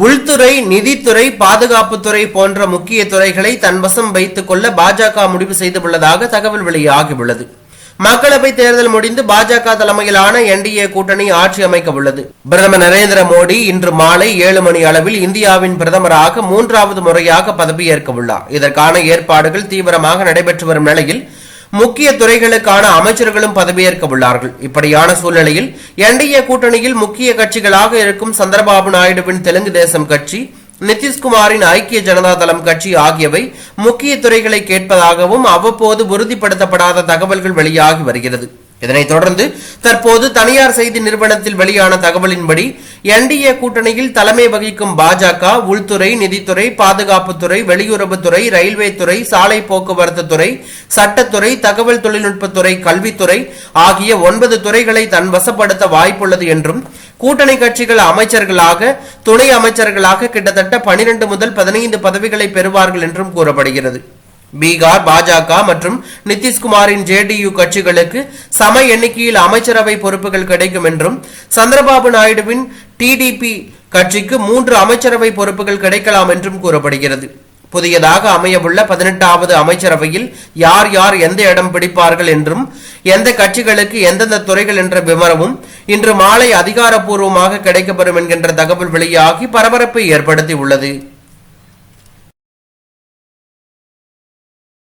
உள்துறை, நிதித்துறை, பாதுகாப்புத்துறை போன்ற முக்கிய துறைகளை தன்வசம் வைத்துக் கொள்ள பாஜக முடிவு செய்துள்ளதாக தகவல் வெளியாகியுள்ளது. மக்களவை தேர்தல் முடிந்து பாஜக தலைமையிலான என்டிஏ கூட்டணி ஆட்சி அமைக்க உள்ளது. பிரதமர் நரேந்திர மோடி இன்று மாலை 7 மணி அளவில் இந்தியாவின் பிரதமராக 3வது முறையாக பதவியேற்க உள்ளார். இதற்கான ஏற்பாடுகள் தீவிரமாக நடைபெற்று வரும் நிலையில் முக்கிய துறைகளுக்கான அமைச்சர்களும் பதவியேற்க உள்ளார்கள். இப்படியான சூழ்நிலையில் என்டிஏ கூட்டணியில் முக்கிய கட்சிகளாக இருக்கும் சந்திரபாபு நாயுடுவின் தெலுங்கு தேசம் கட்சி, நிதிஷ்குமாரின் ஐக்கிய ஜனதா தளம் கட்சி ஆகியவை முக்கிய துறைகளை கேட்பதாகவும் அவ்வப்போது உறுதிப்படுத்தப்படாத தகவல்கள் வெளியாகி வருகிறது. இதனைத் தொடர்ந்து தற்போது தனியார் செய்தி நிறுவனத்தில் வெளியான தகவலின்படி என்டிஏ கூட்டணியில் தலைமை வகிக்கும் பாஜக உள்துறை, நிதித்துறை, பாதுகாப்புத்துறை, வெளியுறவுத்துறை, ரயில்வே துறை, சாலை போக்குவரத்து துறை, சட்டத்துறை, தகவல் தொழில்நுட்பத்துறை, கல்வித்துறை ஆகிய 9 துறைகளை தன் வசப்படுத்த வாய்ப்புள்ளது என்றும் கூட்டணி கட்சிகள் அமைச்சர்களாக, துணை அமைச்சர்களாக கிட்டத்தட்ட 12 முதல் 15 பதவிகளை பெறுவார்கள் என்றும் கூறப்படுகிறது. பீகார் பாஜக மற்றும் நிதிஷ்குமாரின் ஜேடியு கட்சிகளுக்கு சம எண்ணிக்கையில் அமைச்சரவை பொறுப்புகள் கிடைக்கும் என்றும், சந்திரபாபு நாயுடுவின் டிடிபி கட்சிக்கு 3 அமைச்சரவை பொறுப்புகள் கிடைக்கலாம் என்றும் கூறப்படுகிறது. புதியதாக அமையவுள்ள 18வது அமைச்சரவையில் யார் யார் எந்த இடம் பிடிப்பார்கள் என்றும், எந்த கட்சிகளுக்கு எந்தெந்த துறைகள் என்ற விவரமும் இன்று மாலை அதிகாரப்பூர்வமாக கிடைக்கப்பெறும் என்கின்ற தகவல் வெளியாகி பரபரப்பை ஏற்படுத்தி உள்ளது.